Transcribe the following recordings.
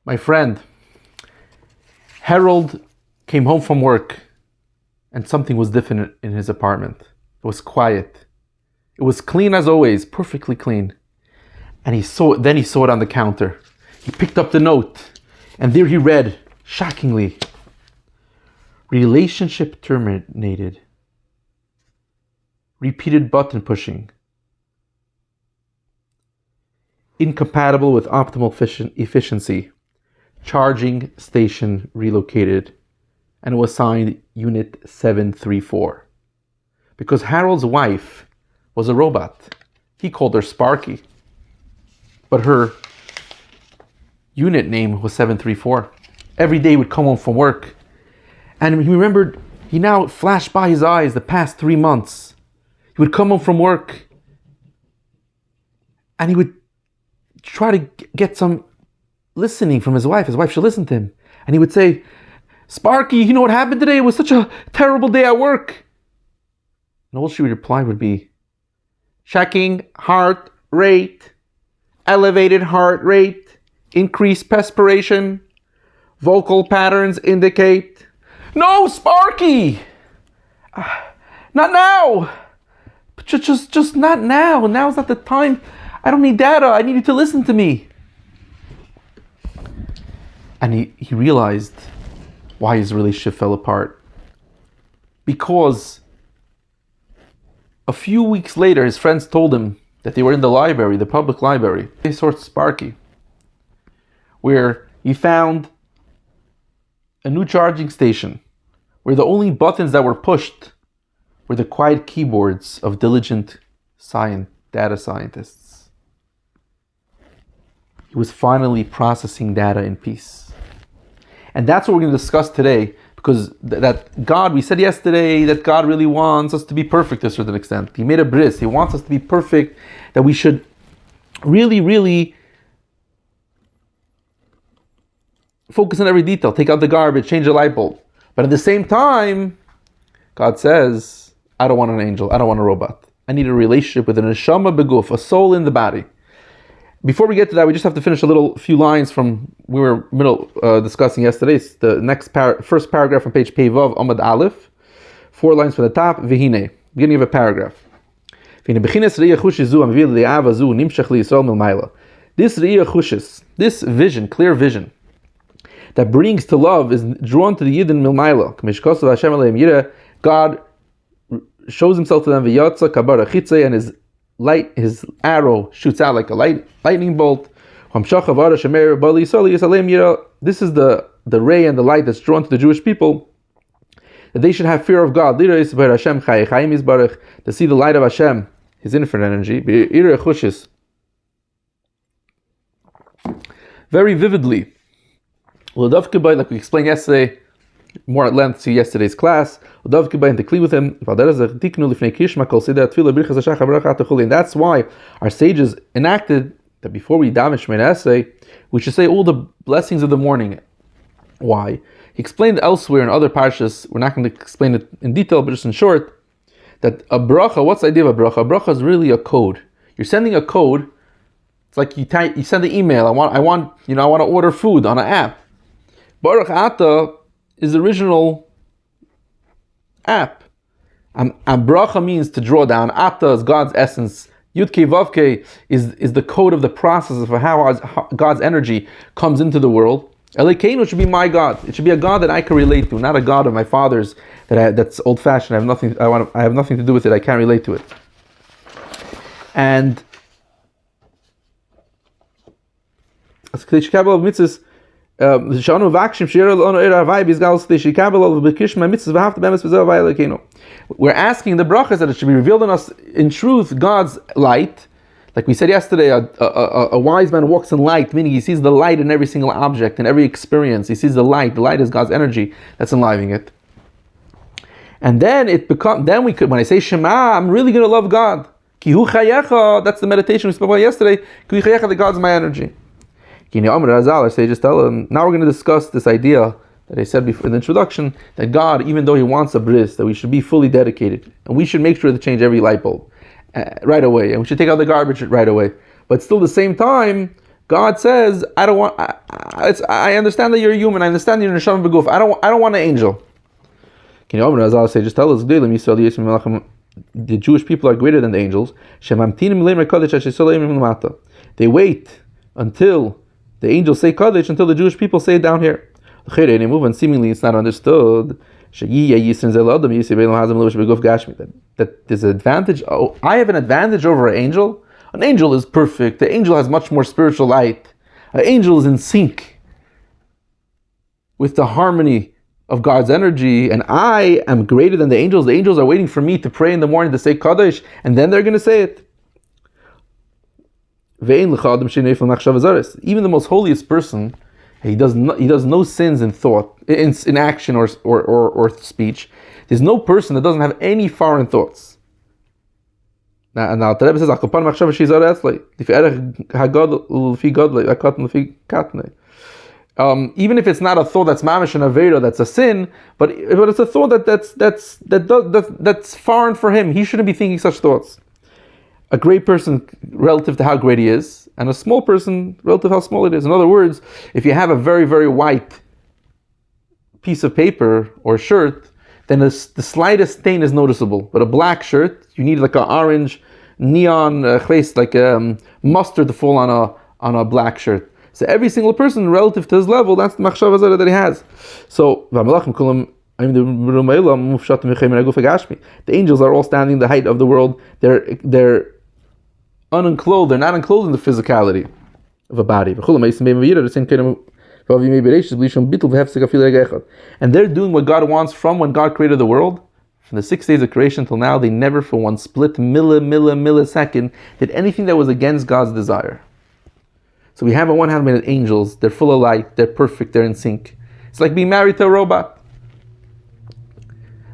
My friend, Harold came home from work and something was different in his apartment. It was quiet. It was clean as always, perfectly clean. And he saw it on the counter. He picked up the note and there he read, shockingly, relationship terminated. Repeated button pushing. Incompatible with optimal efficiency. Charging station relocated. And it was signed Unit 734. Because Harold's wife was a robot. He called her Sparky. But her unit name was 734. Every day he would come home from work. And he remembered, he now flashed by his eyes the past 3 months. He would come home from work and he would try to get some listening from his wife. His wife should listen to him. And he would say, Sparky, you know what happened today? It was such a terrible day at work. And all she would reply would be, checking heart rate, elevated heart rate, increased perspiration, vocal patterns indicate. No, Sparky! Not now! Just not now. Now's not the time. I don't need data. I need you to listen to me. And he realized why his relationship fell apart. Because a few weeks later, his friends told him that they were in the library, the public library. They saw Sparky, where he found a new charging station, where the only buttons that were pushed were the quiet keyboards of diligent data scientists. He was finally processing data in peace. And that's what we're going to discuss today, because that God, we said yesterday that God really wants us to be perfect to a certain extent. He made a bris. He wants us to be perfect, that we should really, really focus on every detail, take out the garbage, change the light bulb. But at the same time, God says, I don't want an angel, I don't want a robot. I need a relationship with an neshama beguf, a soul in the body. Before we get to that, we just have to finish a few lines from we were discussing yesterday. It's the first paragraph on page Peivav Amad Aleph, 4 lines from the top. Vihine, beginning of a paragraph. This vision, clear vision, that brings to love is drawn to the Yidden Milmaila. God shows himself to them v'yatza kabara chitzei, and his arrow shoots out like a lightning bolt. This is the ray and the light that's drawn to the Jewish people, that they should have fear of God, to see the light of Hashem, His infinite energy, very vividly. Like we explained yesterday, more at length to yesterday's class, and that's why our sages enacted that before we daven Shemoneh Esrei, we should say all the blessings of the morning. Why? He explained elsewhere in other parshas, we're not going to explain it in detail, but just in short, that a bracha, what's the idea of a bracha? A bracha is really a code. You're sending a code. It's like you send an email. I want to order food on an app. Baruch Ata is the original app. And bracha means to draw down. Ata is God's essence. Yudke Vavke is the code of the process of how God's energy comes into the world. Elokeinu should be my God. It should be a God that I can relate to, not a God of my father's that's old-fashioned. I have nothing to do with it. I can't relate to it. And we're asking the brachas that it should be revealed in us in truth, God's light. Like we said yesterday, a wise man walks in light, meaning he sees the light in every single object, in every experience. He sees the light. The light is God's energy that's enlivening it. And then when I say Shema, I'm really going to love God. Ki hu chayecha, that's the meditation we spoke about yesterday. Ki hu chayecha, that God's my energy. Our sages tell him, now we're going to discuss this idea that I said before in the introduction, that God, even though He wants a bris, that we should be fully dedicated, and we should make sure to change every light bulb right away, and we should take out the garbage right away. But still, at the same time, God says, I don't want. I understand that you're a human. I understand you're neshama beguf. I don't want an angel. Can you open say? Just tell us. The Jewish people are greater than the angels. They wait until the angels say Kaddish until the Jewish people say it down here. And seemingly it's not understood that there's an advantage. Oh, I have an advantage over an angel. An angel is perfect. The angel has much more spiritual light. An angel is in sync with the harmony of God's energy, and I am greater than the angels. The angels are waiting for me to pray in the morning to say Kaddish, and then they're going to say it. Even the most holiest person, he does no sins in thought, in action or speech. There's no person that doesn't have any foreign thoughts. Now the Rebbe says, even if it's not a thought that's mamish and avera, that's a sin, but it's a thought that's foreign for him. He shouldn't be thinking such thoughts. A great person relative to how great he is, and a small person relative to how small it is. In other words, if you have a very, very white piece of paper or shirt, then the slightest stain is noticeable. But a black shirt, you need like an orange neon face, like mustard to fall on a black shirt. So every single person relative to his level, that's the machshava that he has. So the angels are all standing the height of the world. They're unenclosed. They're not enclosed in the physicality of a body. And they're doing what God wants from when God created the world. From the 6 days of creation till now, they never for one split millisecond did anything that was against God's desire. So we have on one hand made angels. They're full of light. They're perfect. They're in sync. It's like being married to a robot.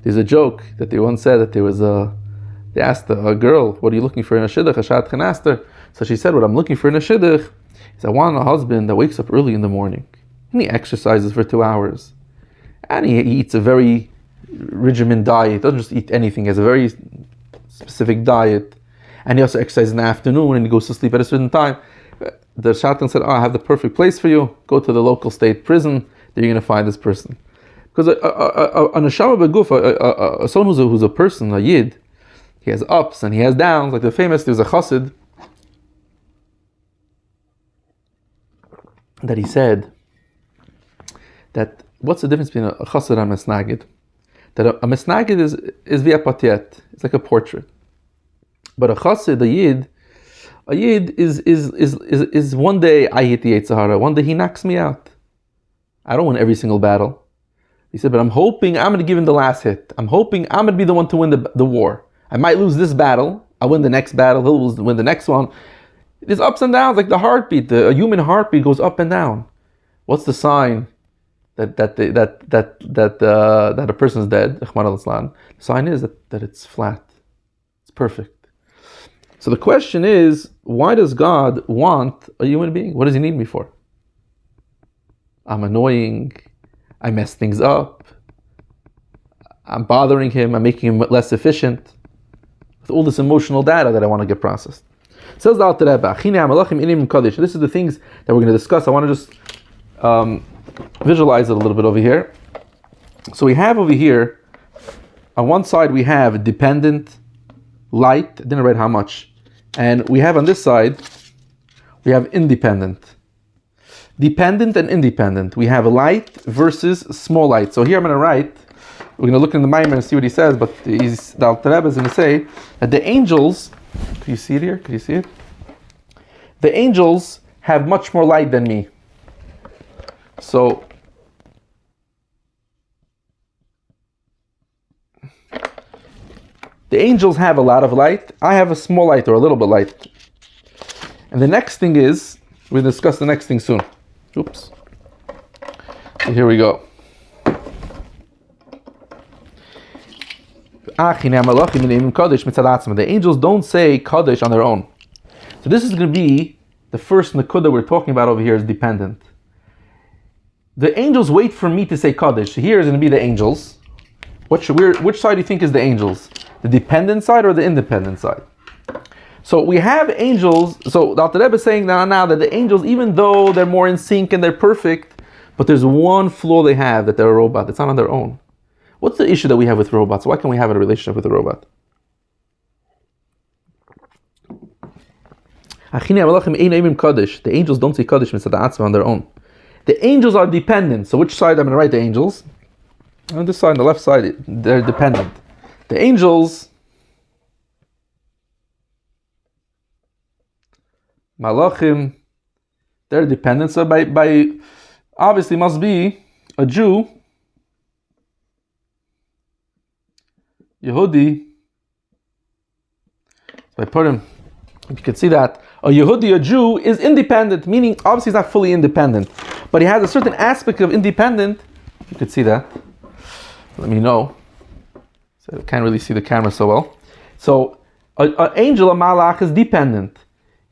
There's a joke that they once said that they asked a girl, what are you looking for in a shidduch? A shadchan asked her. So she said, what I'm looking for in a shidduch is I want a husband that wakes up early in the morning and he exercises for 2 hours and he eats a very regimen diet. He doesn't just eat anything. He has a very specific diet, and he also exercises in the afternoon and he goes to sleep at a certain time. The shadchan said, I have the perfect place for you. Go to the local state prison. There you're going to find this person. Because a neshama beguf, someone who's a person, a yid, he has ups and he has downs. Like there's a chassid that he said that what's the difference between a chassid and a mesnagid? That a mesnagid is via patiet. It's like a portrait. But a chassid, a yid is one day I hit the Yetzer Hara, one day he knocks me out. I don't win every single battle. He said, but I'm hoping I'm going to give him the last hit. I'm hoping I'm going to be the one to win the war. I might lose this battle. I'll win the next battle. He'll win the next one. There's ups and downs, like the heartbeat. A human heartbeat goes up and down. What's the sign that a person's dead? The sign is that it's flat. It's perfect. So the question is, why does God want a human being? What does he need me for? I'm annoying. I mess things up. I'm bothering him. I'm making him less efficient. With all this emotional data that I want to get processed. Says the Alter Rebbe, this is the things that we're going to discuss. I want to just visualize it a little bit over here. So we have over here, on one side we have dependent light. I didn't write how much. And we have on this side, we have independent. Dependent and independent. We have light versus small light. So here I'm going to write, we're going to look in the Maimer and see what he says, but the Alter Rebbe is going to say that the angels, can you see it here? Can you see it? The angels have much more light than me. So, the angels have a lot of light. I have a small light or a little bit light. And the next thing is, we'll discuss the next thing soon. Oops. So here we go. The angels don't say Kaddish on their own. So this is going to be the first Nakuda we're talking about over here is dependent. The angels wait for me to say Kaddish. Here is going to be the angels. Which side do you think is the angels? The dependent side or the independent side? So we have angels. So the Alter Rebbe is saying now that the angels, even though they're more in sync and they're perfect, but there's one flaw they have, that they're a robot. It's not on their own. What's the issue that we have with robots? Why can't we have a relationship with a robot? The angels don't say Kaddish on their own. The angels are dependent. So which side I'm going to write the angels? On this side, on the left side, they're dependent. The angels, Malachim, they're dependent. So by obviously must be a Jew, Yehudi. So I put him, you can see that a Yehudi, a Jew, is independent, meaning obviously he's not fully independent, but he has a certain aspect of independent. You could see that. Let me know. So I can't really see the camera so well. So an angel, a malach, is dependent.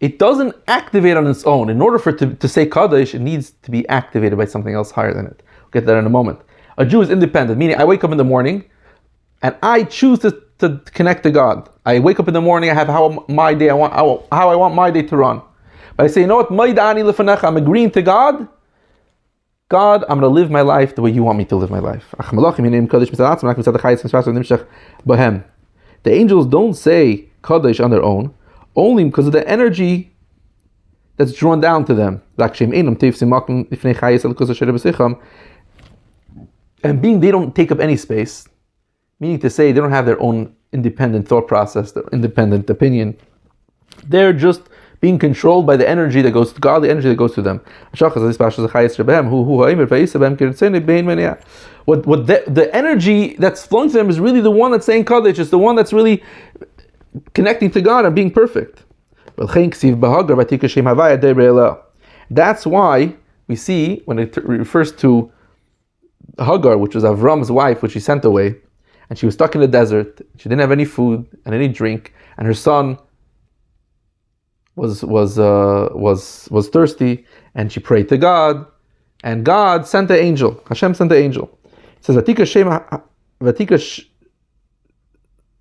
It doesn't activate on its own. In order for it to say Kaddish, it needs to be activated by something else higher than it. We'll get that in a moment. A Jew is independent, meaning I wake up in the morning and I choose to connect to God. I wake up in the morning, I have how I want my day to run. But I say, you know what, I'm agreeing to God. God, I'm going to live my life the way you want me to live my life. The angels don't say Kaddish on their own, only because of the energy that's drawn down to them. And being they don't take up any space, meaning to say they don't have their own independent thought process, their independent opinion. They're just being controlled by the energy that goes to God, the energy that goes to them. What the energy that's flowing to them is really the one that's saying Kaddish. It's the one that's really connecting to God and being perfect. That's why we see when it refers to Hagar, which was Avram's wife, which he sent away, and she was stuck in the desert. She didn't have any food and any drink, and her son was thirsty, and she prayed to God, and God sent the angel. Hashem sent the angel. It says, Vatika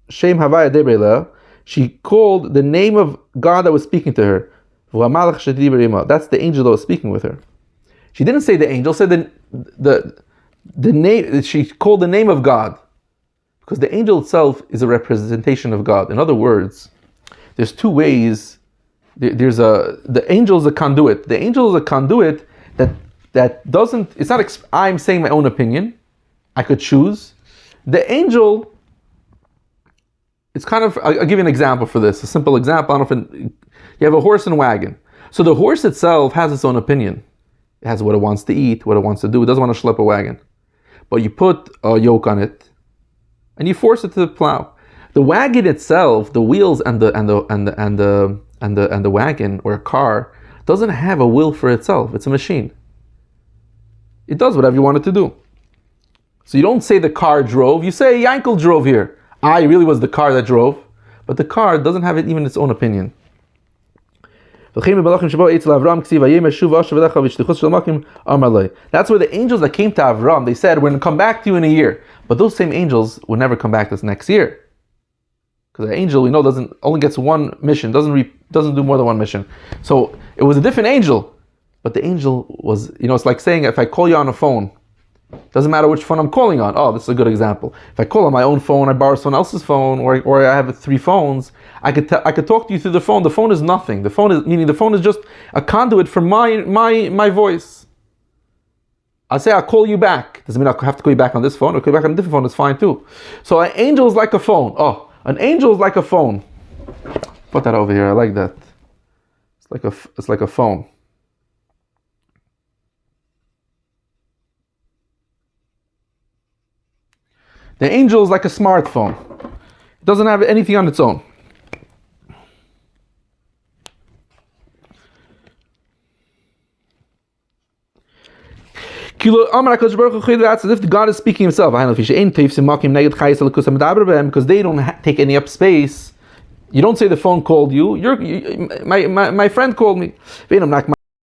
Shem Havaya Debrela. She called the name of God that was speaking to her. That's the angel that was speaking with her. She didn't say the angel, said the name. She called the name of God, because the angel itself is a representation of God. In other words, there's two ways. The angel is a conduit. The angel is a conduit that doesn't. It's not. I'm saying my own opinion. I could choose. The angel. It's kind of. I'll give you an example for this. A simple example. I don't know if you have a horse and wagon. So the horse itself has its own opinion. It has what it wants to eat, what it wants to do. It doesn't want to schlep a wagon. But you put a yoke on it, and you force it to plow. The wagon itself, the wheels and the wagon or a car doesn't have a will for itself. It's a machine. It does whatever you want it to do. So you don't say the car drove. You say Yankel drove here. I really was the car that drove, but the car doesn't have even its own opinion. That's where the angels that came to Avram, they said, we're going to come back to you in a year. But those same angels will never come back this next year. Because the angel, we know, only gets one mission, doesn't do more than one mission. So it was a different angel. But the angel was, it's like saying, if I call you on a phone, doesn't matter which phone I'm calling on. Oh, this is a good example. If I call on my own phone, I borrow someone else's phone, or I have 3 phones, I could talk to you through the phone. The phone is nothing. The phone is just a conduit for my voice. I say I'll call you back. Doesn't mean I'll have to call you back on this phone. I'll call you back on a different phone. It's fine too. So an angel is like a phone. Oh, an angel is like a phone. Put that over here. I like that. It's like a phone. The angel is like a smartphone. It doesn't have anything on its own. That's as if God is speaking himself. Because they don't take any up space. You don't say the phone called you. My friend called me.